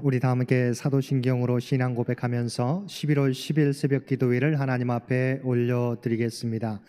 우리 다 함께 사도신경으로 신앙 고백하면서 11월 10일 새벽 기도회를 하나님 앞에 올려드리겠습니다.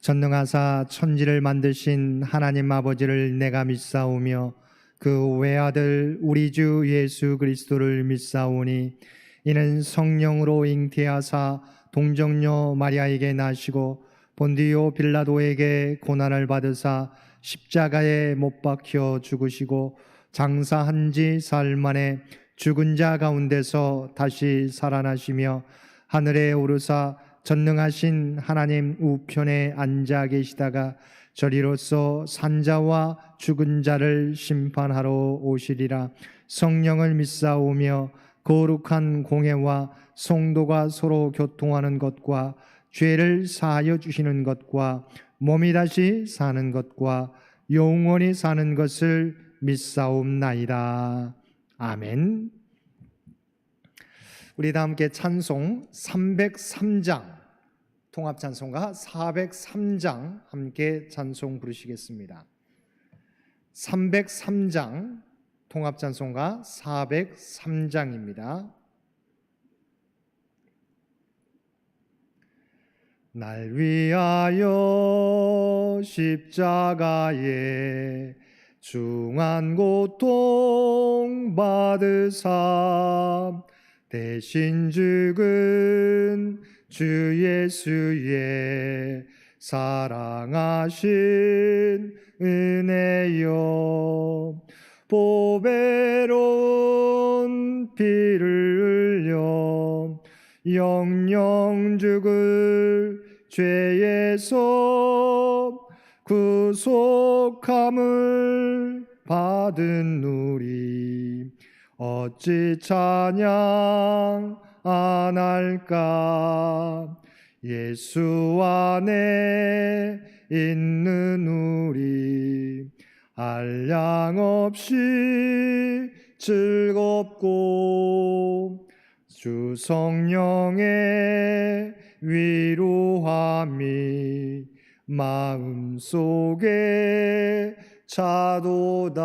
전능하사 천지를 만드신 하나님 아버지를 내가 믿사오며 그 외아들 우리 주 예수 그리스도를 믿사오니 이는 성령으로 잉태하사 동정녀 마리아에게 나시고 본디오 빌라도에게 고난을 받으사 십자가에 못 박혀 죽으시고 장사한 지 사흘 만에 죽은 자 가운데서 다시 살아나시며 하늘에 오르사 전능하신 하나님 우편에 앉아 계시다가 저리로서 산자와 죽은 자를 심판하러 오시리라. 성령을 믿사오며 거룩한 공회와 성도가 서로 교통하는 것과 죄를 사하여 주시는 것과 몸이 다시 사는 것과 영원히 사는 것을 믿사옵나이다. 아멘. 우리 다 함께 찬송 303장, 통합찬송가 403장 함께 찬송 부르시겠습니다. 303장, 통합찬송가 403장입니다. 날 위하여 십자가에 중한 고통 받으사 대신 죽은 주 예수의 사랑하신 은혜여, 보배로운 피를 흘려 영영 죽을 죄에서 구속함을 받은 우리 어찌 찬양 안 할까. 예수 안에 있는 우리 한량 없이 즐겁고 주 성령의 위로함이 마음속에 차도다.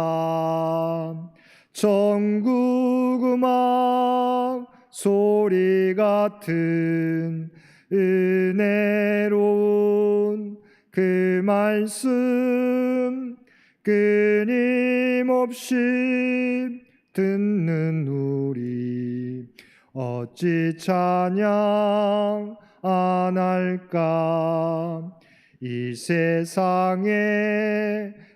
전국 음악 소리 같은 은혜로운 그 말씀 끊임없이 듣는 우리 어찌 찬양 안 할까. 이 세상의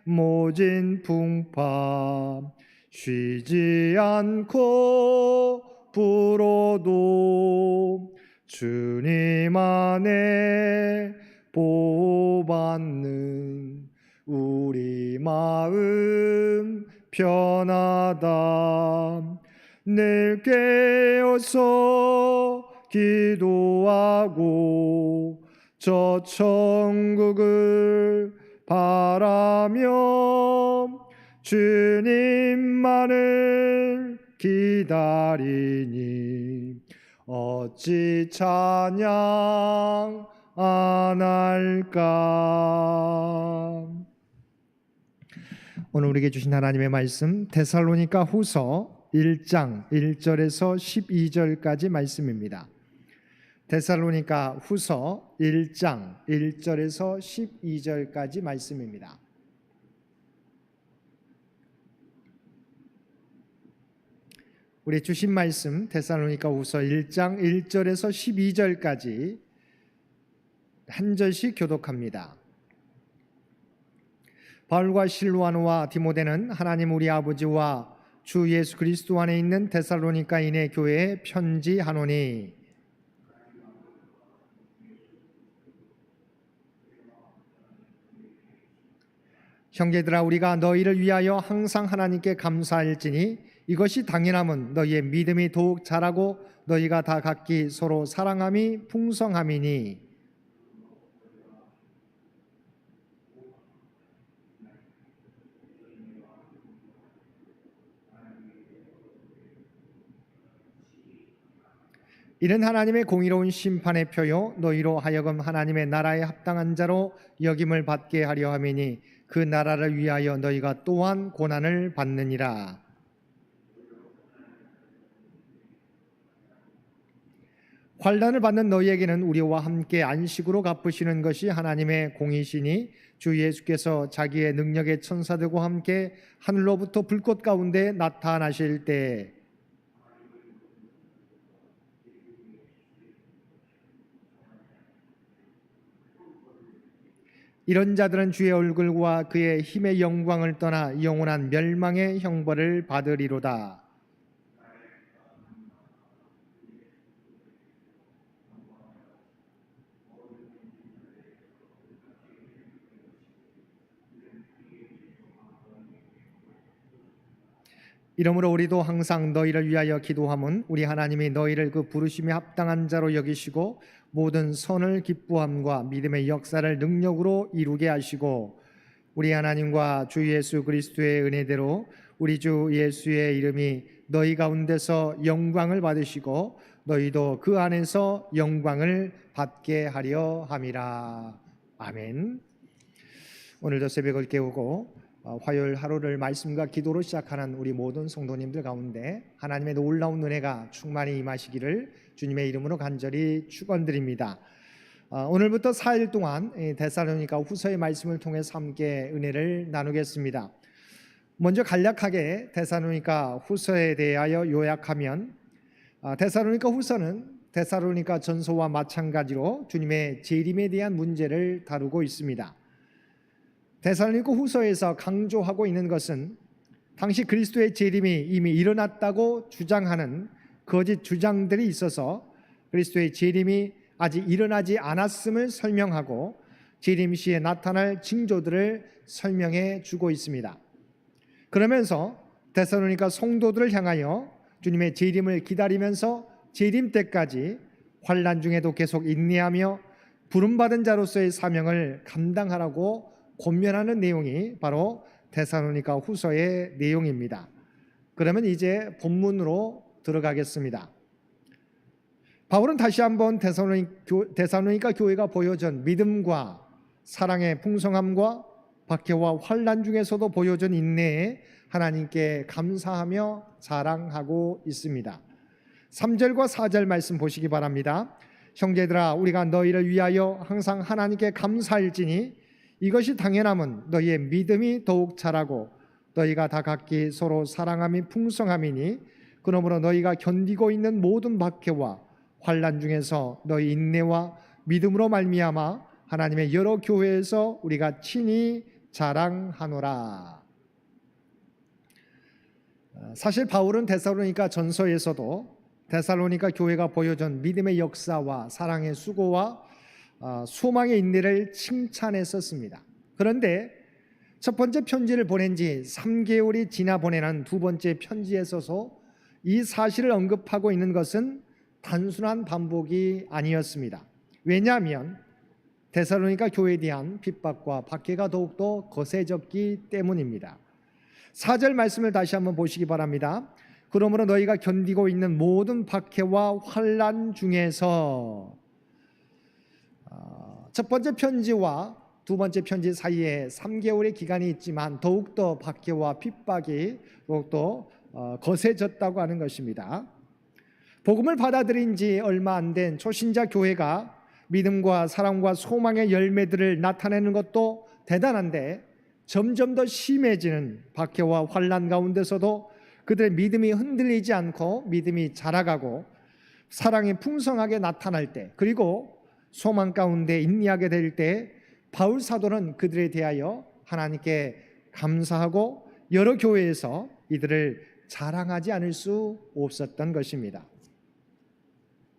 모진 풍파 쉬지 않고 불어도 주님 안에 보호받는 우리 마음 편하다. 늘 깨어서 기도하고 저 천국을 바라며 주님만을 기다리니 어찌 찬양 안 할까. 오늘 우리에게 주신 하나님의 말씀 데살로니가 후서 1장 1절에서 12절까지 말씀입니다. 데살로니가 후서 1장 1절에서 12절까지 말씀입니다. 우리 주신 말씀 데살로니가 후서 1장 1절에서 12절까지 한 절씩 교독합니다. 바울과 실로아노와 디모데는 하나님 우리 아버지와 주 예수 그리스도 안에 있는 데살로니가인의 교회에 편지하노니, 형제들아, 우리가 너희를 위하여 항상 하나님께 감사할지니 이것이 당연함은 너희의 믿음이 더욱 자라고 너희가 다 각기 서로 사랑함이 풍성함이니, 이는 하나님의 공의로운 심판의 표요 너희로 하여금 하나님의 나라에 합당한 자로 여김을 받게 하려 함이니 그 나라를 위하여 너희가 또한 고난을 받느니라. 환난을 받는 너희에게는 우리와 함께 안식으로 갚으시는 것이 하나님의 공이시니 주 예수께서 자기의 능력의 천사들과 함께 하늘로부터 불꽃 가운데 나타나실 때 이런 자들은 주의 얼굴과 그의 힘의 영광을 떠나 영원한 멸망의 형벌을 받으리로다. 이러므로 우리도 항상 너희를 위하여 기도함은 우리 하나님이 너희를 그 부르심에 합당한 자로 여기시고 모든 선을 기뻐함과 믿음의 역사를 능력으로 이루게 하시고 우리 하나님과 주 예수 그리스도의 은혜대로 우리 주 예수의 이름이 너희 가운데서 영광을 받으시고 너희도 그 안에서 영광을 받게 하려 함이라. 아멘. 오늘도 새벽을 깨우고 화요일 하루를 말씀과 기도로 시작하는 우리 모든 성도님들 가운데 하나님의 놀라운 은혜가 충만히 임하시기를 주님의 이름으로 간절히 축원드립니다. 오늘부터 4일 동안 데살로니가 후서의 말씀을 통해서 함께 은혜를 나누겠습니다. 먼저 간략하게 데살로니가 후서에 대하여 요약하면 데살로니가 후서는 데살로니가 전서와 마찬가지로 주님의 재림에 대한 문제를 다루고 있습니다. 데살로니가 후서에서 강조하고 있는 것은 당시 그리스도의 재림이 이미 일어났다고 주장하는 거짓 주장들이 있어서 그리스도의 재림이 아직 일어나지 않았음을 설명하고 재림 시에 나타날 징조들을 설명해 주고 있습니다. 그러면서 데살로니가 성도들을 향하여 주님의 재림을 기다리면서 재림 때까지 환난 중에도 계속 인내하며 부름받은 자로서의 사명을 감당하라고 권면하는 내용이 바로 데살로니가 후서의 내용입니다. 그러면 이제 본문으로 들어가겠습니다. 바울은 다시 한번 데살로니가 교회가 보여준 믿음과 사랑의 풍성함과 박해와 환난 중에서도 보여준 인내에 하나님께 감사하며 자랑하고 있습니다. 3절과 4절 말씀 보시기 바랍니다. 형제들아 우리가 너희를 위하여 항상 하나님께 감사할지니 이것이 당연함은 너희의 믿음이 더욱 자라고 너희가 다 각기 서로 사랑함이 풍성함이니 그러므로 너희가 견디고 있는 모든 박해와 환난 중에서 너희 인내와 믿음으로 말미암아 하나님의 여러 교회에서 우리가 친히 자랑하노라. 사실 바울은 데살로니가 전서에서도 데살로니가 교회가 보여준 믿음의 역사와 사랑의 수고와 소망의 인내를 칭찬했었습니다. 그런데 첫 번째 편지를 보낸 지 3개월이 지나 보내는 두 번째 편지에서도 이 사실을 언급하고 있는 것은 단순한 반복이 아니었습니다. 왜냐하면 데살로니가 교회에 대한 핍박과 박해가 더욱더 거세졌기 때문입니다. 4절 말씀을 다시 한번 보시기 바랍니다. 그러므로 너희가 견디고 있는 모든 박해와 환난 중에서 첫 번째 편지와 두 번째 편지 사이에 3개월의 기간이 있지만 더욱더 박해와 핍박이 더욱더 거세졌다고 하는 것입니다. 복음을 받아들인 지 얼마 안 된 초신자 교회가 믿음과 사랑과 소망의 열매들을 나타내는 것도 대단한데 점점 더 심해지는 박해와 환난 가운데서도 그들의 믿음이 흔들리지 않고 믿음이 자라가고 사랑이 풍성하게 나타날 때 그리고 소망 가운데 인내하게 될 때 바울 사도는 그들에 대하여 하나님께 감사하고 여러 교회에서 이들을 자랑하지 않을 수 없었던 것입니다.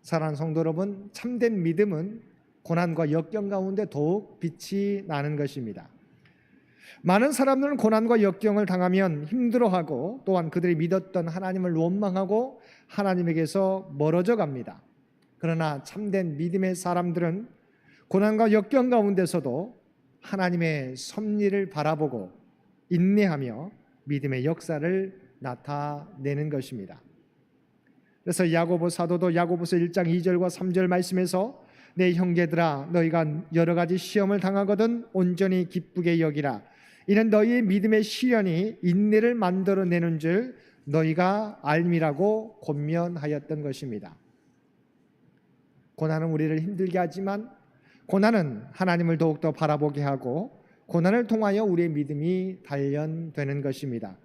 사랑하는 성도 여러분, 참된 믿음은 고난과 역경 가운데 더욱 빛이 나는 것입니다. 많은 사람들은 고난과 역경을 당하면 힘들어하고 또한 그들이 믿었던 하나님을 원망하고 하나님에게서 멀어져 갑니다. 그러나 참된 믿음의 사람들은 고난과 역경 가운데서도 하나님의 섭리를 바라보고 인내하며 믿음의 역사를 나타내는 것입니다. 그래서 야고보 사도도 야고보서 1장 2절과 3절 말씀에서 내 형제들아 너희가 여러 가지 시험을 당하거든 온전히 기쁘게 여기라. 이는 너희의 믿음의 시련이 인내를 만들어내는 줄 너희가 알미라고 권면하였던 것입니다. 고난은 우리를 힘들게 하지만 고난은 하나님을 더욱더 바라보게 하고 고난을 통하여 우리의 믿음이 단련되는 것입니다.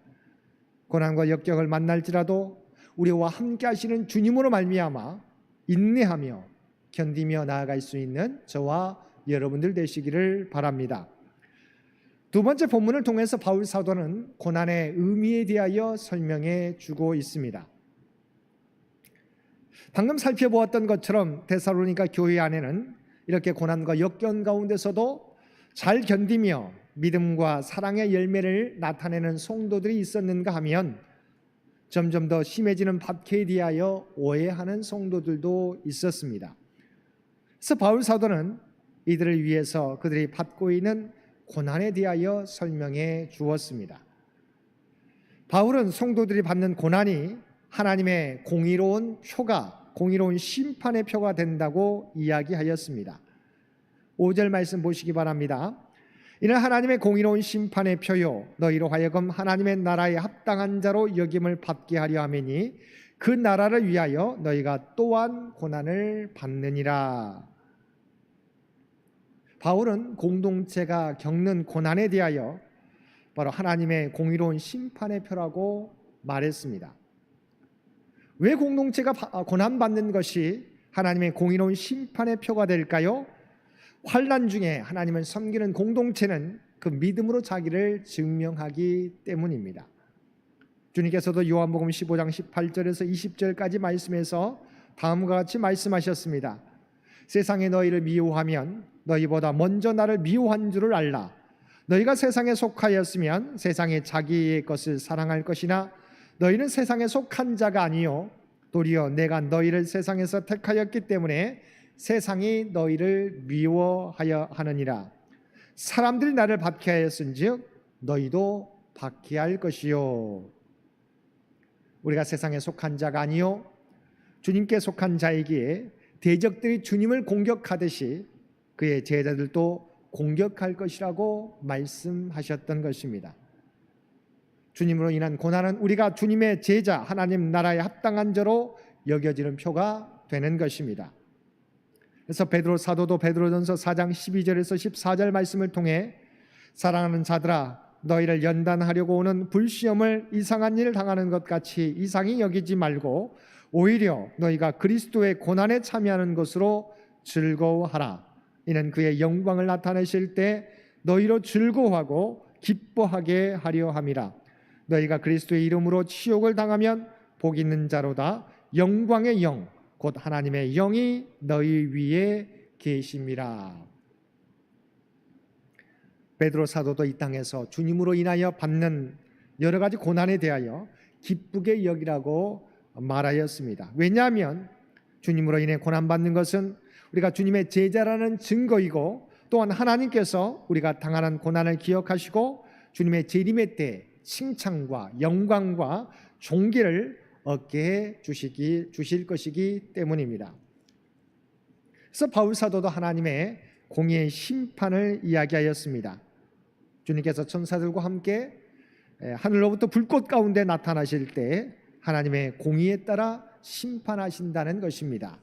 고난과 역경을 만날지라도 우리와 함께 하시는 주님으로 말미암아 인내하며 견디며 나아갈 수 있는 저와 여러분들 되시기를 바랍니다. 두 번째 본문을 통해서 바울 사도는 고난의 의미에 대하여 설명해 주고 있습니다. 방금 살펴보았던 것처럼 데살로니가 교회 안에는 이렇게 고난과 역경 가운데서도 잘 견디며 믿음과 사랑의 열매를 나타내는 성도들이 있었는가 하면 점점 더 심해지는 박해에 대하여 오해하는 성도들도 있었습니다. 그래서 바울 사도는 이들을 위해서 그들이 받고 있는 고난에 대하여 설명해 주었습니다. 바울은 성도들이 받는 고난이 하나님의 공의로운 표가, 공의로운 심판의 표가 된다고 이야기하였습니다. 5절 말씀 보시기 바랍니다. 이는 하나님의 공의로운 심판의 표요 너희로 하여금 하나님의 나라에 합당한 자로 여김을 받게 하려 함이니 그 나라를 위하여 너희가 또한 고난을 받느니라. 바울은 공동체가 겪는 고난에 대하여 바로 하나님의 공의로운 심판의 표라고 말했습니다. 왜 공동체가 고난받는 것이 하나님의 공의로운 심판의 표가 될까요? 환난 중에 하나님을 섬기는 공동체는 그 믿음으로 자기를 증명하기 때문입니다. 주님께서도 요한복음 15장 18절에서 20절까지 말씀해서 다음과 같이 말씀하셨습니다. 세상에 너희를 미워하면 너희보다 먼저 나를 미워한 줄을 알라. 너희가 세상에 속하였으면 세상에 자기의 것을 사랑할 것이나 너희는 세상에 속한 자가 아니요 도리어 내가 너희를 세상에서 택하였기 때문에 세상이 너희를 미워하여 하느니라. 사람들이 나를 박해하였은즉 너희도 박해할 것이요. 우리가 세상에 속한 자가 아니요 주님께 속한 자이기에 대적들이 주님을 공격하듯이 그의 제자들도 공격할 것이라고 말씀하셨던 것입니다. 주님으로 인한 고난은 우리가 주님의 제자, 하나님 나라에 합당한 자로 여겨지는 표가 되는 것입니다. 그래서 베드로 사도도 베드로전서 4장 12절에서 14절 말씀을 통해 사랑하는 자들아 너희를 연단하려고 오는 불시험을 이상한 일을 당하는 것 같이 이상히 여기지 말고 오히려 너희가 그리스도의 고난에 참여하는 것으로 즐거워하라. 이는 그의 영광을 나타내실 때 너희로 즐거워하고 기뻐하게 하려 함이라. 너희가 그리스도의 이름으로 치욕을 당하면 복 있는 자로다. 영광의 영 곧 하나님의 영이 너희 위에 계심이라. 베드로 사도도 이 땅에서 주님으로 인하여 받는 여러 가지 고난에 대하여 기쁘게 여기라고 말하였습니다. 왜냐하면 주님으로 인해 고난받는 것은 우리가 주님의 제자라는 증거이고 또한 하나님께서 우리가 당하는 고난을 기억하시고 주님의 재림의 때 칭찬과 영광과 존귀를 얻게 주실 것이기 때문입니다. 그래서 바울 사도도 하나님의 공의의 심판을 이야기하였습니다. 주님께서 천사들과 함께 하늘로부터 불꽃 가운데 나타나실 때 하나님의 공의에 따라 심판하신다는 것입니다.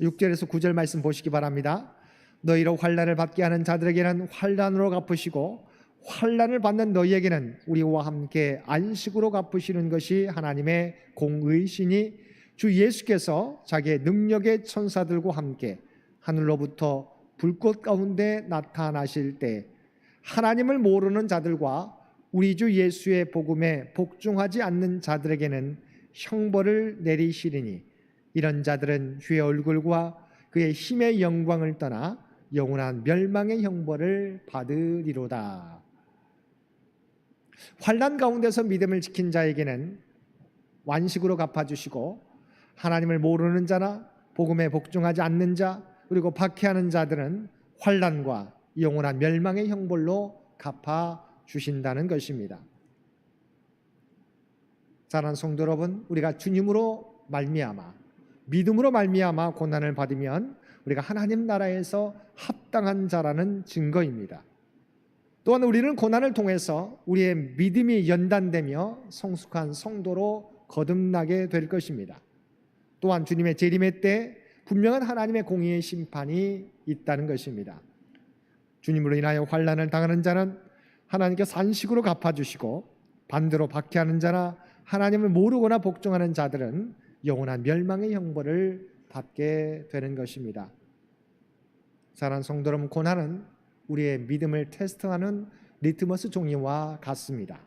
6절에서 9절 말씀 보시기 바랍니다. 너희로 환난을 받게 하는 자들에게는 환난으로 갚으시고 환난을 받는 너희에게는 우리와 함께 안식으로 갚으시는 것이 하나님의 공의시니 주 예수께서 자기의 능력의 천사들과 함께 하늘로부터 불꽃 가운데 나타나실 때 하나님을 모르는 자들과 우리 주 예수의 복음에 복종하지 않는 자들에게는 형벌을 내리시리니 이런 자들은 주의 얼굴과 그의 힘의 영광을 떠나 영원한 멸망의 형벌을 받으리로다. 환난 가운데서 믿음을 지킨 자에게는 완식으로 갚아주시고 하나님을 모르는 자나 복음에 복종하지 않는 자 그리고 박해하는 자들은 환난과 영원한 멸망의 형벌로 갚아주신다는 것입니다. 사랑하는 성도 여러분, 우리가 주님으로 말미암아 믿음으로 말미암아 고난을 받으면 우리가 하나님 나라에서 합당한 자라는 증거입니다. 또한 우리는 고난을 통해서 우리의 믿음이 연단되며 성숙한 성도로 거듭나게 될 것입니다. 또한 주님의 재림의 때 분명한 하나님의 공의의 심판이 있다는 것입니다. 주님으로 인하여 환난을 당하는 자는 하나님께서 안식으로 갚아주시고, 반대로 박해하는 자나 하나님을 모르거나 복종하는 자들은 영원한 멸망의 형벌을 받게 되는 것입니다. 사랑하는 성도 여러분, 고난은 우리의 믿음을 테스트하는 리트머스 종이와 같습니다.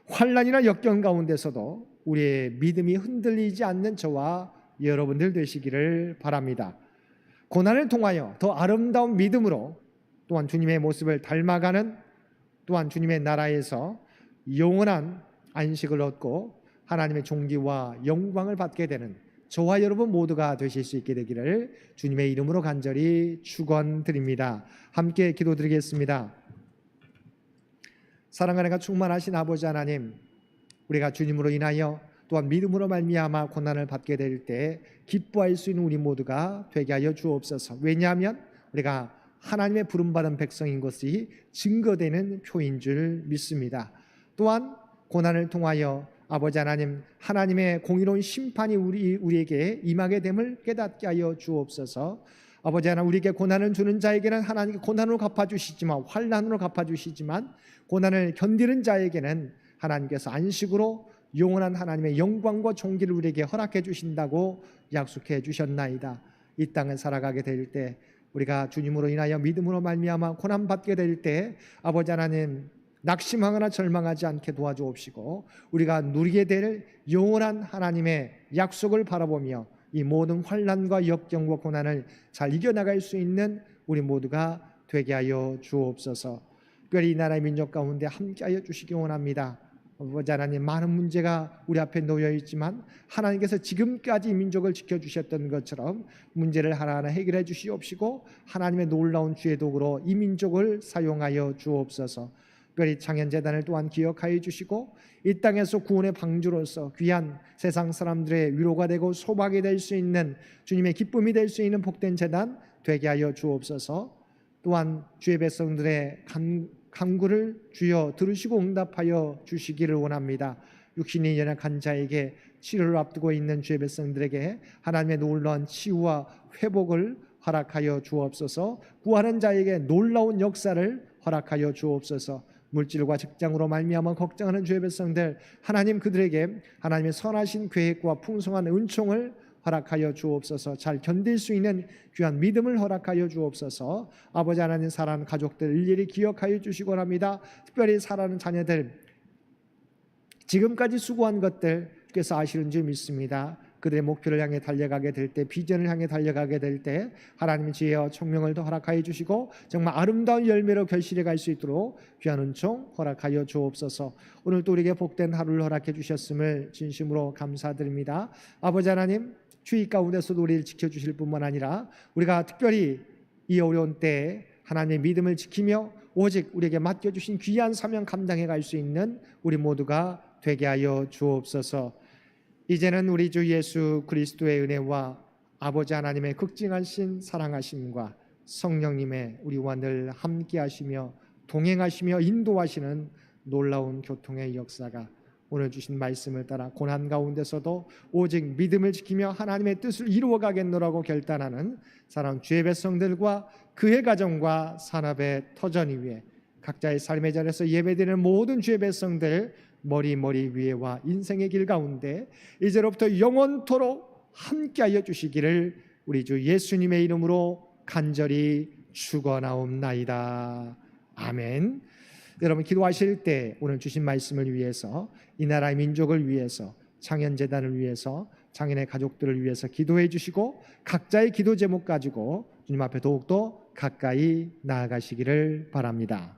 환난이나 역경 가운데서도 우리의 믿음이 흔들리지 않는 저와 여러분들 되시기를 바랍니다. 고난을 통하여 더 아름다운 믿음으로, 또한 주님의 모습을 닮아가는, 또한 주님의 나라에서 영원한 안식을 얻고 하나님의 존귀와 영광을 받게 되는 저와 여러분 모두가 되실 수 있게 되기를 주님의 이름으로 간절히 축원드립니다. 함께 기도드리겠습니다. 사랑하는 가 충만하신 아버지 하나님, 우리가 주님으로 인하여 또한 믿음으로 말미암아 고난을 받게 될 때 기뻐할 수 있는 우리 모두가 되게 하여 주옵소서. 왜냐하면 우리가 하나님의 부름받은 백성인 것이 증거되는 표인 줄 믿습니다. 또한 고난을 통하여 아버지 하나님, 하나님의 공의로운 심판이 우리에게 임하게 됨을 깨닫게 하여 주옵소서. 아버지 하나님, 우리에게 고난을 주는 자에게는 하나님께 고난으로 갚아주시지만, 환난으로 갚아주시지만, 고난을 견디는 자에게는 하나님께서 안식으로 영원한 하나님의 영광과 존귀를 우리에게 허락해 주신다고 약속해 주셨나이다. 이 땅을 살아가게 될 때, 우리가 주님으로 인하여 믿음으로 말미암아 고난 받게 될 때 아버지 하나님, 낙심하거나 절망하지 않게 도와주옵시고, 우리가 누리게 될 영원한 하나님의 약속을 바라보며 이 모든 환난과 역경과 고난을 잘 이겨나갈 수 있는 우리 모두가 되게 하여 주옵소서. 특별히 이 나라의 민족 가운데 함께하여 주시기 원합니다. 아버지 하나님, 많은 문제가 우리 앞에 놓여 있지만 하나님께서 지금까지 이 민족을 지켜주셨던 것처럼 문제를 하나하나 해결해 주시옵시고, 하나님의 놀라운 주의 도구로 이 민족을 사용하여 주옵소서. 특별히 창현재단을 또한 기억하여 주시고, 이 땅에서 구원의 방주로서 귀한 세상 사람들의 위로가 되고 소박이 될 수 있는, 주님의 기쁨이 될 수 있는 복된 재단 되게 하여 주옵소서. 또한 주의 백성들의 간구를 주여 들으시고 응답하여 주시기를 원합니다. 육신이 연약한 자에게 치료를 앞두고 있는 주의 백성들에게 하나님의 놀라운 치유와 회복을 허락하여 주옵소서. 구하는 자에게 놀라운 역사를 허락하여 주옵소서. 물질과 직장으로 말미암아 걱정하는 주의 백성들, 하나님 그들에게 하나님의 선하신 계획과 풍성한 은총을 허락하여 주옵소서. 잘 견딜 수 있는 귀한 믿음을 허락하여 주옵소서. 아버지 하나님, 사랑하는 가족들 일일이 기억하여 주시기 원합니다. 특별히 사랑하는 자녀들, 지금까지 수고한 것들 주께서 아시는 줄 믿습니다. 그들의 목표를 향해 달려가게 될 때, 비전을 향해 달려가게 될 때 하나님의 지혜와 총명을 더 허락하여 주시고 정말 아름다운 열매로 결실해 갈 수 있도록 귀한 은총 허락하여 주옵소서. 오늘 또 우리에게 복된 하루를 허락해 주셨음을 진심으로 감사드립니다. 아버지 하나님, 주의 가운데서도 우리를 지켜주실 뿐만 아니라 우리가 특별히 이 어려운 때에 하나님의 믿음을 지키며 오직 우리에게 맡겨주신 귀한 사명 감당해 갈 수 있는 우리 모두가 되게 하여 주옵소서. 이제는 우리 주 예수 그리스도의 은혜와 아버지 하나님의 극진하신 사랑하심과 성령님의 우리와 늘 함께 하시며 동행하시며 인도하시는 놀라운 교통의 역사가 오늘 주신 말씀을 따라 고난 가운데서도 오직 믿음을 지키며 하나님의 뜻을 이루어가겠노라고 결단하는 사랑 주의 백성들과 그의 가정과 산업의 터전 위에 각자의 삶의 자리에서 예배드리는 모든 주의 백성들 머리 위에와 인생의 길 가운데 이제로부터 영원토록 함께하여 주시기를 우리 주 예수님의 이름으로 간절히 축원하옵나이다. 아멘. 여러분, 기도하실 때 오늘 주신 말씀을 위해서, 이 나라의 민족을 위해서, 창현재단을 위해서, 창현의 가족들을 위해서 기도해 주시고 각자의 기도 제목 가지고 주님 앞에 더욱더 가까이 나아가시기를 바랍니다.